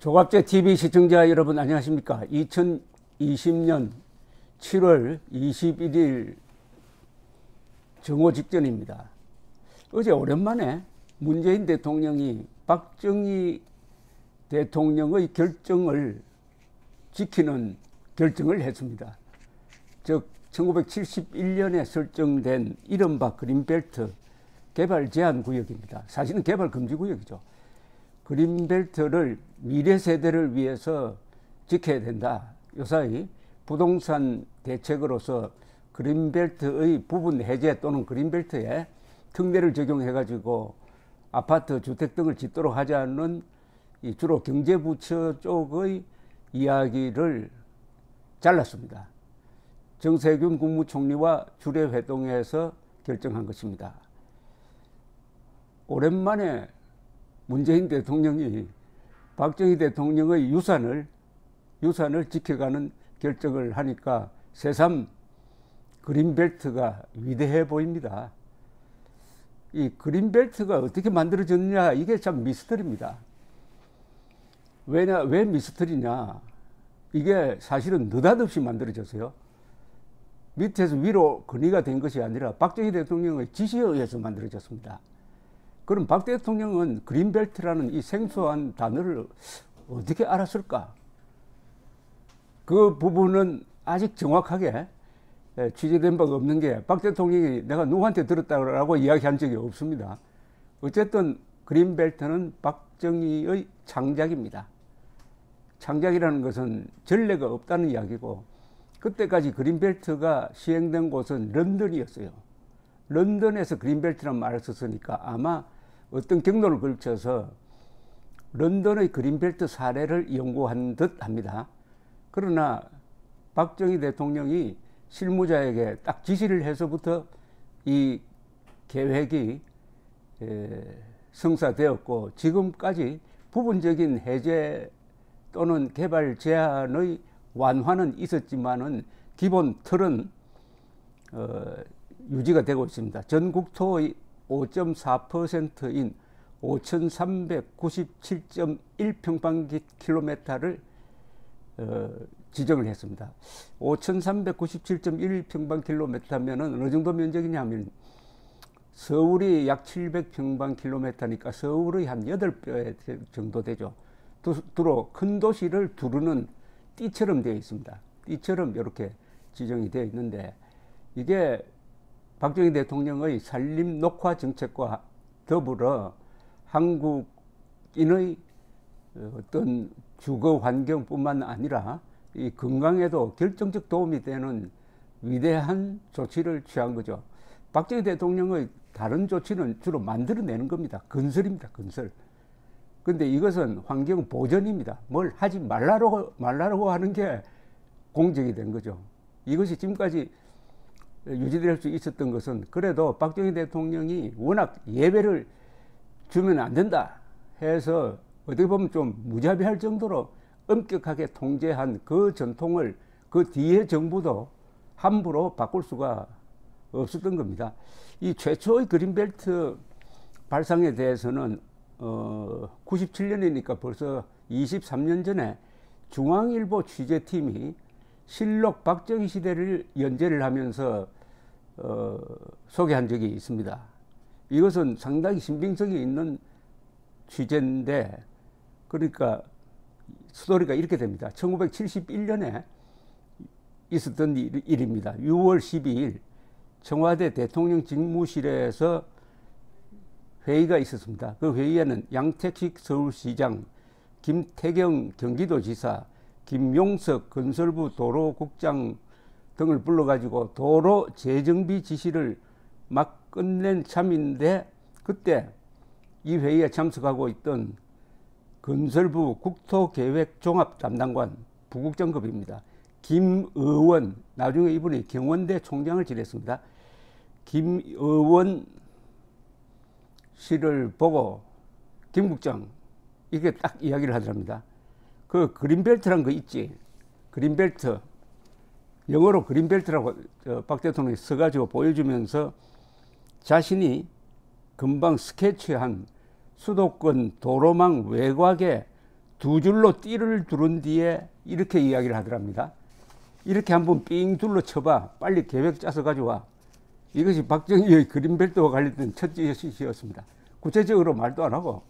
조갑제 TV 시청자 여러분 안녕하십니까? 2020년 7월 21일 정오 직전입니다. 어제 오랜만에 문재인 대통령이 박정희 대통령의 결정을 지키는 결정을 했습니다. 즉 1971년에 설정된 이른바 그린벨트 개발 제한 구역입니다. 사실은 개발 금지 구역이죠. 그린벨트를 미래 세대를 위해서 지켜야 된다. 요사이 부동산 대책으로서 그린벨트의 부분 해제 또는 그린벨트에 특례를 적용해 가지고 아파트, 주택 등을 짓도록 하자는 주로 경제부처 쪽의 이야기를 잘랐습니다. 정세균 국무총리와 주례회동에서 결정한 것입니다. 오랜만에 문재인 대통령이 박정희 대통령의 유산을 지켜가는 결정을 하니까 새삼 그린벨트가 위대해 보입니다. 이 그린벨트가 어떻게 만들어졌느냐, 이게 참 미스터리입니다. 왜 미스터리냐? 이게 사실은 느닷없이 만들어졌어요. 밑에서 위로 건의가 된 것이 아니라 박정희 대통령의 지시에 의해서 만들어졌습니다. 그럼 박 대통령은 그린벨트라는 이 생소한 단어를 어떻게 알았을까? 그 부분은 아직 정확하게 취재된 바가 없는 게, 박 대통령이 내가 누구한테 들었다고 이야기한 적이 없습니다. 어쨌든 그린벨트는 박정희의 창작입니다. 창작이라는 것은 전례가 없다는 이야기고, 그때까지 그린벨트가 시행된 곳은 런던이었어요. 런던에서 그린벨트라는 말을 썼으니까 아마 어떤 경로를 걸쳐서 런던의 그린벨트 사례를 연구한 듯 합니다. 그러나 박정희 대통령이 실무자에게 딱 지시를 해서부터 이 계획이 성사되었고, 지금까지 부분적인 해제 또는 개발 제한의 완화는 있었지만은 기본 틀은 유지가 되고 있습니다. 전 국토의 5.4%인 5,397.1평방킬로미터를 지정을 했습니다. 5,397.1평방킬로미터면은 어느 정도 면적이냐면 서울이 약 700평방킬로미터니까 서울의 한 8배 정도 되죠. 두로 큰 도시를 두르는 띠처럼 되어 있습니다. 띠처럼 이렇게 지정이 되어 있는데, 이게 박정희 대통령의 산림 녹화 정책과 더불어 한국인의 어떤 주거 환경뿐만 아니라 이 건강에도 결정적 도움이 되는 위대한 조치를 취한 거죠. 박정희 대통령의 다른 조치는 주로 만들어내는 겁니다. 건설입니다. 건설. 근데 이것은 환경 보전입니다. 뭘 하지 말라고 하는 게 공적이 된 거죠. 이것이 지금까지 유지될 수 있었던 것은 그래도 박정희 대통령이 워낙 예배를 주면 안 된다 해서 어떻게 보면 좀 무자비할 정도로 엄격하게 통제한 그 전통을 그 뒤에 정부도 함부로 바꿀 수가 없었던 겁니다. 이 최초의 그린벨트 발상에 대해서는 97년이니까 벌써 23년 전에 중앙일보 취재팀이 실록 박정희 시대를 연재를 하면서 소개한 적이 있습니다. 이것은 상당히 신빙성이 있는 취재인데, 그러니까 스토리가 이렇게 됩니다. 1971년에 있었던 일입니다. 6월 12일 청와대 대통령 직무실에서 회의가 있었습니다. 그 회의에는 양택식 서울시장, 김태경 경기도지사, 김용석 건설부 도로국장 등을 불러가지고 도로 재정비 지시를 막 끝낸 참인데, 그때 이 회의에 참석하고 있던 건설부 국토계획종합 담당관 부국장급입니다. 김의원, 나중에 이분이 경원대 총장을 지냈습니다. 김의원 씨를 보고 김 국장, 이게 딱 이야기를 하더랍니다. 그 그린벨트란 거 있지? 그린벨트, 영어로 그린벨트라고 박 대통령이 써가지고 보여주면서 자신이 금방 스케치한 수도권 도로망 외곽에 두 줄로 띠를 두른 뒤에 이렇게 이야기를 하더랍니다. 이렇게 한번 삥 둘러 쳐봐. 빨리 계획 짜서 가져와. 이것이 박정희의 그린벨트와 관련된 첫 지시였습니다. 구체적으로 말도 안 하고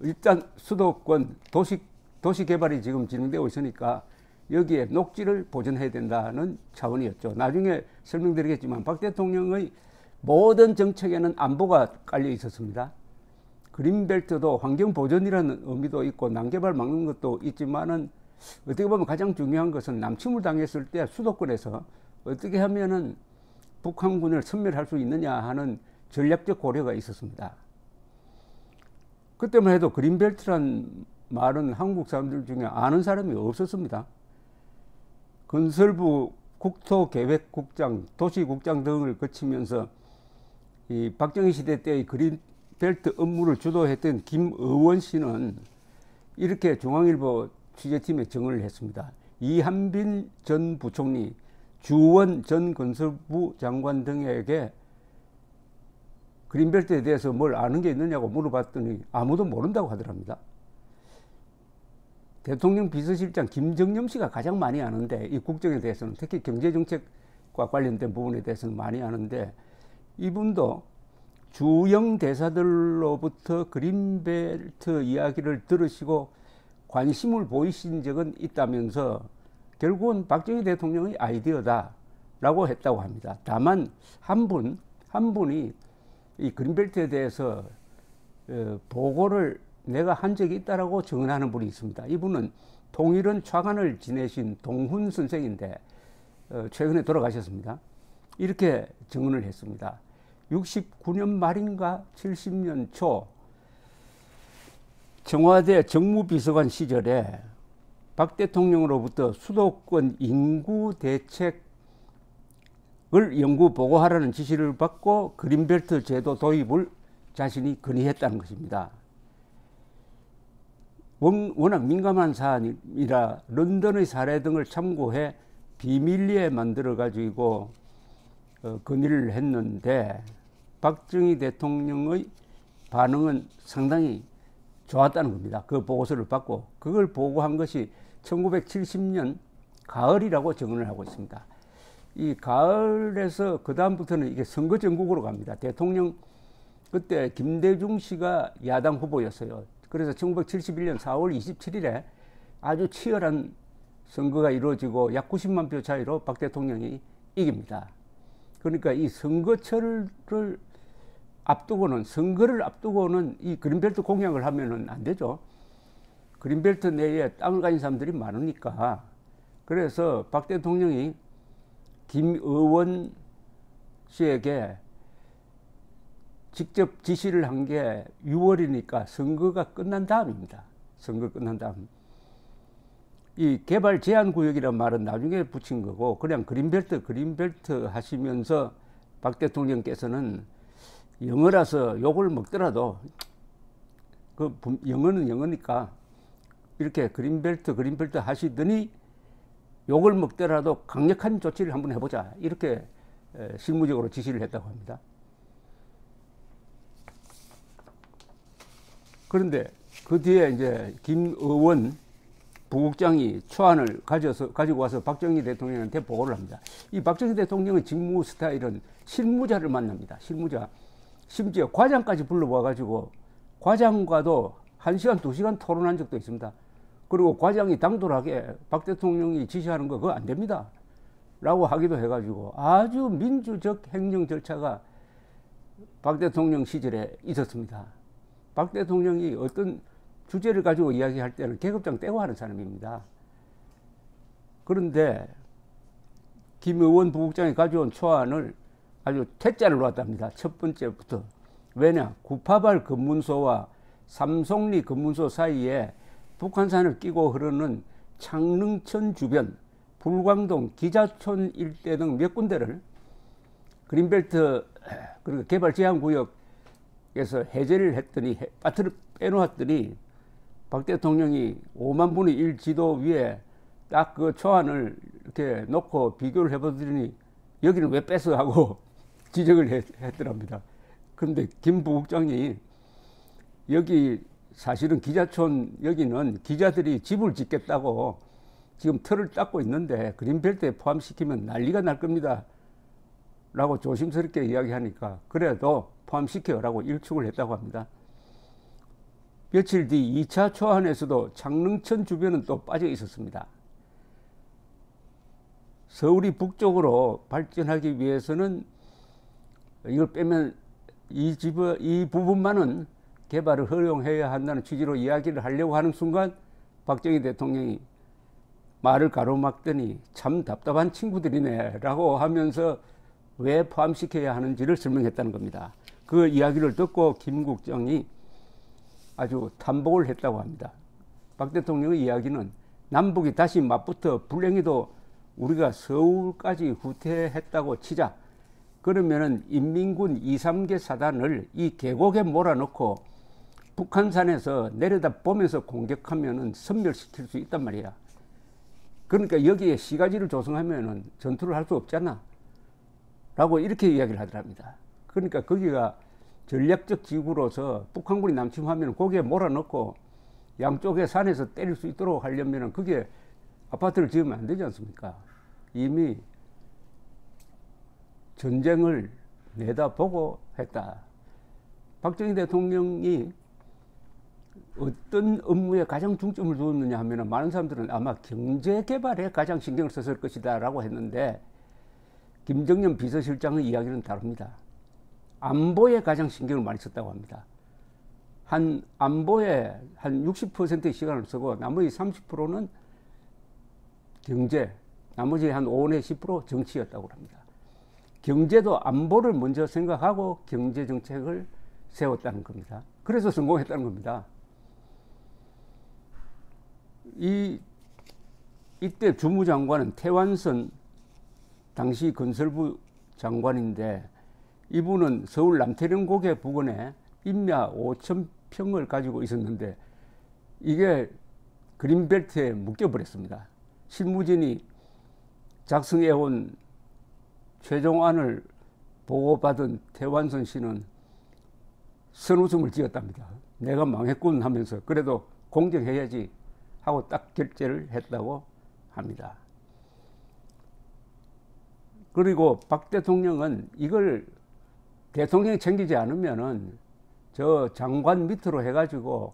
일단 수도권 도시 개발이 지금 진행되고 있으니까 여기에 녹지를 보존해야 된다는 차원이었죠. 나중에 설명드리겠지만 박 대통령의 모든 정책에는 안보가 깔려 있었습니다. 그린벨트도 환경보존이라는 의미도 있고 난개발 막는 것도 있지만은 어떻게 보면 가장 중요한 것은 남침을 당했을 때 수도권에서 어떻게 하면은 북한군을 섬멸할 수 있느냐 하는 전략적 고려가 있었습니다. 그때만 해도 그린벨트란 말은 한국 사람들 중에 아는 사람이 없었습니다. 건설부 국토계획국장, 도시국장 등을 거치면서 이 박정희 시대 때의 그린벨트 업무를 주도했던 김의원 씨는 이렇게 중앙일보 취재팀에 증언을 했습니다. 이한빈 전 부총리, 주원 전 건설부 장관 등에게 그린벨트에 대해서 뭘 아는 게 있느냐고 물어봤더니 아무도 모른다고 하더랍니다. 대통령 비서실장 김정념 씨가 가장 많이 아는데 이 국정에 대해서는 특히 경제정책과 관련된 부분에 대해서는 많이 아는데 이분도 주영 대사들로부터 그린벨트 이야기를 들으시고 관심을 보이신 적은 있다면서 결국은 박정희 대통령의 아이디어다라고 했다고 합니다. 다만 한 분이 이 그린벨트에 대해서 보고를 내가 한 적이 있다라고 증언하는 분이 있습니다. 이분은 통일원 차관을 지내신 동훈 선생인데 최근에 돌아가셨습니다. 이렇게 증언을 했습니다. 69년 말인가 70년 초 청와대 정무비서관 시절에 박 대통령으로부터 수도권 인구 대책을 연구 보고하라는 지시를 받고 그린벨트 제도 도입을 자신이 건의했다는 것입니다. 워낙 민감한 사안이라 런던의 사례 등을 참고해 비밀리에 만들어 가지고 건의를 했는데 박정희 대통령의 반응은 상당히 좋았다는 겁니다. 그 보고서를 받고 그걸 보고한 것이 1970년 가을이라고 증언을 하고 있습니다. 이 가을에서 그 다음부터는 이게 선거 전국으로 갑니다. 대통령 그때 김대중 씨가 야당 후보였어요. 그래서 1971년 4월 27일에 아주 치열한 선거가 이루어지고 약 90만 표 차이로 박 대통령이 이깁니다. 그러니까 이 선거를 앞두고는 이 그린벨트 공약을 하면은 안 되죠. 그린벨트 내에 땅을 가진 사람들이 많으니까. 그래서 박 대통령이 김의원 씨에게 직접 지시를 한 게 6월이니까 선거가 끝난 다음입니다. 선거 끝난 다음. 이 개발 제한 구역이라는 말은 나중에 붙인 거고 그냥 그린벨트 하시면서 박 대통령께서는 영어라서 욕을 먹더라도 그 영어는 영어니까 이렇게 그린벨트 하시더니 욕을 먹더라도 강력한 조치를 한번 해보자 이렇게 실무적으로 지시를 했다고 합니다. 그런데 그 뒤에 이제 김의원 부국장이 초안을 가지고 와서 박정희 대통령한테 보고를 합니다. 이 박정희 대통령의 직무 스타일은 실무자를 만납니다. 실무자. 심지어 과장까지 불러와가지고 과장과도 1시간, 2시간 토론한 적도 있습니다. 그리고 과장이 당돌하게 박 대통령이 지시하는 거 그거 안 됩니다. 라고 하기도 해가지고 아주 민주적 행정 절차가 박 대통령 시절에 있었습니다. 박 대통령이 어떤 주제를 가지고 이야기할 때는 계급장 떼고 하는 사람입니다. 그런데 김의원 부국장이 가져온 초안을 아주 퇴짜를 놓았답니다. 첫 번째부터. 왜냐? 구파발 검문소와 삼송리 검문소 사이에 북한산을 끼고 흐르는 창릉천 주변, 불광동, 기자촌 일대 등 몇 군데를 그린벨트 그리고 개발 제한 구역에서 해제를 했더니 빠트려 빼놓았더니 박 대통령이 5만 분의 1 지도 위에 딱 그 초안을 이렇게 놓고 비교를 해보더니 여기는 왜 뺐어 하고 지적을 했더랍니다. 그런데 김 부국장이 여기 사실은 기자촌 여기는 기자들이 집을 짓겠다고 지금 틀을 닦고 있는데 그린벨트에 포함시키면 난리가 날 겁니다 라고 조심스럽게 이야기하니까 그래도 포함시켜라고 일축을 했다고 합니다. 며칠 뒤 2차 초안에서도 창릉천 주변은 또 빠져 있었습니다. 서울이 북쪽으로 발전하기 위해서는 이걸 빼면 이 부분만은 개발을 허용해야 한다는 취지로 이야기를 하려고 하는 순간 박정희 대통령이 말을 가로막더니 참 답답한 친구들이네 라고 하면서 왜 포함시켜야 하는지를 설명했다는 겁니다. 그 이야기를 듣고 김 국정이 아주 탐복을 했다고 합니다. 박 대통령의 이야기는 남북이 다시 맞붙어 불행히도 우리가 서울까지 후퇴했다고 치자. 그러면은 인민군 2, 3개 사단을 이 계곡에 몰아넣고 북한산에서 내려다 보면서 공격하면은 섬멸시킬 수 있단 말이야. 그러니까 여기에 시가지를 조성하면은 전투를 할 수 없잖아. 라고 이렇게 이야기를 하더랍니다. 그러니까 거기가 전략적 지구로서 북한군이 남침하면 거기에 몰아넣고 양쪽의 산에서 때릴 수 있도록 하려면은 그게 아파트를 지으면 안 되지 않습니까? 이미 전쟁을 내다보고 했다. 박정희 대통령이 어떤 업무에 가장 중점을 두었느냐 하면 많은 사람들은 아마 경제 개발에 가장 신경을 썼을 것이다 라고 했는데 김정년 비서실장의 이야기는 다릅니다. 안보에 가장 신경을 많이 썼다고 합니다. 안보에 한 60%의 시간을 쓰고 나머지 30%는 경제, 나머지 한 5내 10% 정치였다고 합니다. 경제도 안보를 먼저 생각하고 경제 정책을 세웠다는 겁니다. 그래서 성공했다는 겁니다. 이때 주무장관은 태완선 당시 건설부 장관인데 이분은 서울 남태령 고개 부근에 임야 5,000평을 가지고 있었는데 이게 그린벨트에 묶여버렸습니다. 실무진이 작성해온 최종안을 보고받은 태완선 씨는 선웃음을 지었답니다. 내가 망했군 하면서 그래도 공정해야지 하고 딱 결재를 했다고 합니다. 그리고 박 대통령은 이걸 대통령이 챙기지 않으면은 저 장관 밑으로 해가지고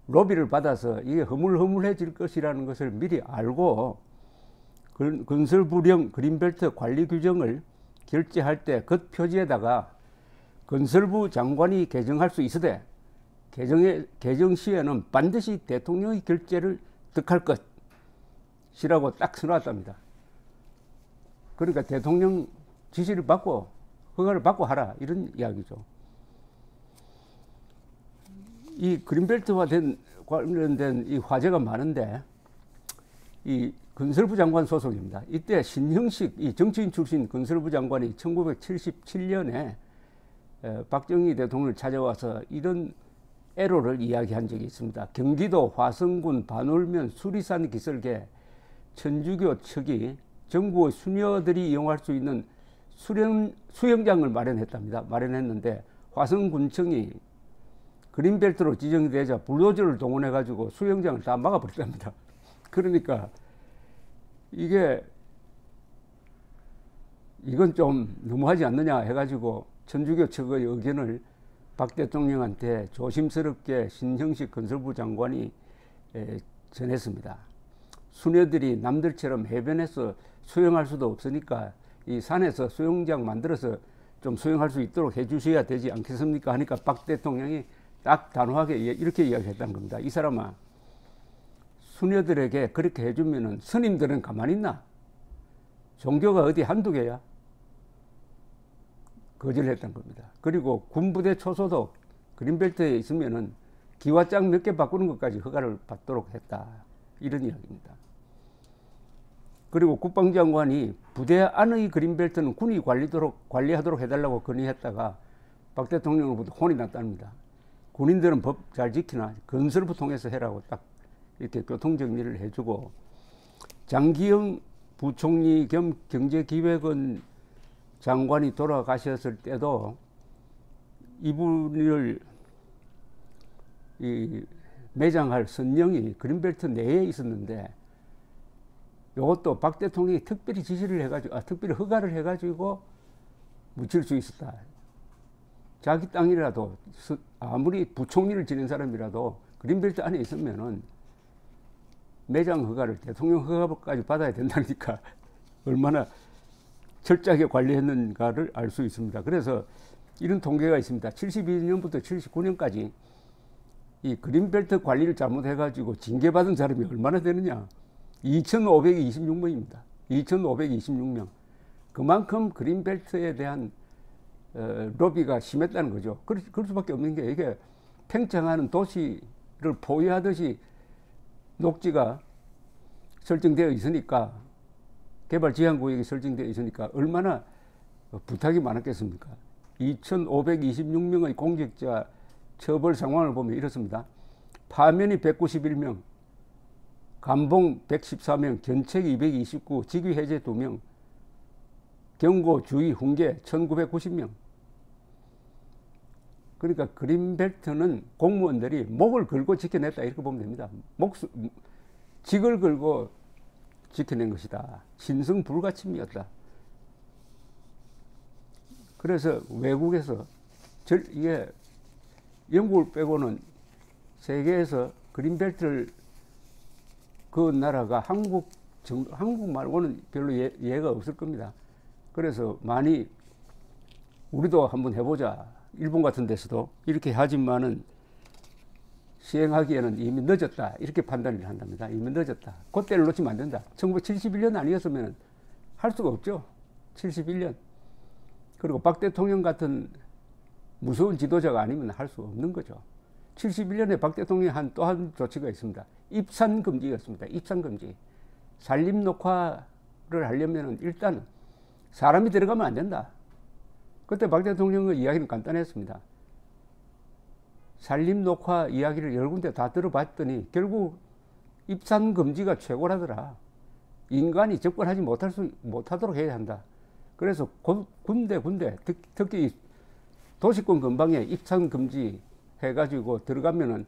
로비를 받아서 이게 허물허물해질 것이라는 것을 미리 알고 건설부령 그린벨트 관리 규정을 결재할 때 그 표지에다가 건설부 장관이 개정할 수 있으되 개정 시에는 반드시 대통령의 결재를 득할 것이라고 딱 써놨답니다. 그러니까 대통령 지시를 받고 허가를 받고 하라 이런 이야기죠. 이 그린벨트와 관련된 이 화제가 많은데 이 건설부 장관 소속입니다. 이때 신형식 이 정치인 출신 건설부 장관이 1977년에 박정희 대통령을 찾아와서 이런 애로를 이야기한 적이 있습니다. 경기도 화성군 반월면 수리산 기슭에 천주교 측이 전국의 수녀들이 이용할 수 있는 수영장을 마련했답니다. 마련했는데 화성군청이 그린벨트로 지정이 되자 불도저를 동원해가지고 수영장을 다 막아버렸답니다. 그러니까 이건 좀 너무하지 않느냐 해가지고 천주교 측의 의견을 박 대통령한테 조심스럽게 신형식 건설부 장관이 전했습니다. 수녀들이 남들처럼 해변에서 수영할 수도 없으니까 이 산에서 수영장 만들어서 좀 수영할 수 있도록 해주셔야 되지 않겠습니까? 하니까 박 대통령이 딱 단호하게 이렇게 이야기했다는 겁니다. 이 사람아, 수녀들에게 그렇게 해주면은 스님들은 가만히 있나? 종교가 어디 한두 개야? 거절했던 겁니다. 그리고 군부대 초소도 그린벨트에 있으면은 기와장 몇 개 바꾸는 것까지 허가를 받도록 했다. 이런 이야기입니다. 그리고 국방장관이 부대 안의 그린벨트는 군이 관리하도록 해달라고 건의했다가 박 대통령으로부터 혼이 났답니다. 군인들은 법 잘 지키나 건설부 통해서 해라고 딱 이렇게 교통정리를 해주고 장기영 부총리 겸 경제기획원 장관이 돌아가셨을 때도 이분을 이 매장할 선령이 그린벨트 내에 있었는데 이것도 박 대통령이 특별히 지시를 해가지고, 특별히 허가를 해가지고 묻힐 수 있었다. 자기 땅이라도 아무리 부총리를 지낸 사람이라도 그린벨트 안에 있으면은 매장 허가를 대통령 허가까지 받아야 된다니까 얼마나 철저하게 관리했는가를 알 수 있습니다. 그래서 이런 통계가 있습니다. 72년부터 79년까지 이 그린벨트 관리를 잘못해가지고 징계받은 사람이 얼마나 되느냐. 2,526명입니다. 2,526명. 그만큼 그린벨트에 대한 로비가 심했다는 거죠. 그럴 수밖에 없는 게 이게 팽창하는 도시를 포위하듯이 녹지가 설정되어 있으니까, 개발 지향구역이 설정되어 있으니까 얼마나 부탁이 많았겠습니까? 2,526명의 공직자 처벌 상황을 보면 이렇습니다. 파면이 191명, 감봉 114명, 견책 229, 직위 해제 2명, 경고, 주의, 훈계 1990명. 그러니까 그린벨트는 공무원들이 목을 걸고 지켜냈다 이렇게 보면 됩니다. 직을 걸고 지켜낸 것이다. 신성불가침이었다. 그래서 외국에서 이게 영국을 빼고는 세계에서 그린벨트를 그은 나라가 한국 말고는 별로 예가 없을 겁니다. 그래서 많이 우리도 한번 해보자. 일본 같은 데서도 이렇게 하지만은 시행하기에는 이미 늦었다. 이렇게 판단을 한답니다. 이미 늦었다. 그때를 놓치면 안 된다. 1971년 아니었으면 할 수가 없죠. 71년. 그리고 박 대통령 같은 무서운 지도자가 아니면 할 수 없는 거죠. 71년에 박 대통령이 또 한 조치가 있습니다. 입산 금지였습니다. 입산 금지. 산림 녹화를 하려면 일단 사람이 들어가면 안 된다. 그때 박 대통령의 이야기는 간단했습니다. 산림 녹화 이야기를 여러 군데 다 들어봤더니 결국 입산 금지가 최고라더라. 인간이 접근하지 못하도록 해야 한다. 그래서 군데 특히 도시권 근방에 입산 금지 해가지고 들어가면은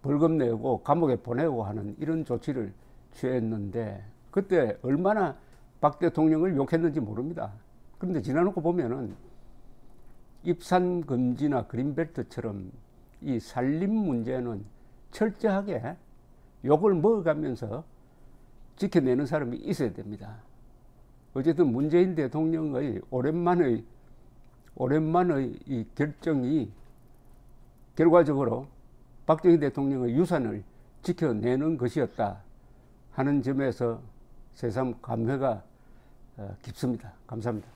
벌금 내고 감옥에 보내고 하는 이런 조치를 취했는데 그때 얼마나 박 대통령을 욕했는지 모릅니다. 그런데 지나놓고 보면은 입산 금지나 그린벨트처럼 이 산림 문제는 철저하게 욕을 먹어가면서 지켜내는 사람이 있어야 됩니다. 어쨌든 문재인 대통령의 오랜만의 이 결정이 결과적으로 박정희 대통령의 유산을 지켜내는 것이었다 하는 점에서 새삼 감회가 깊습니다. 감사합니다.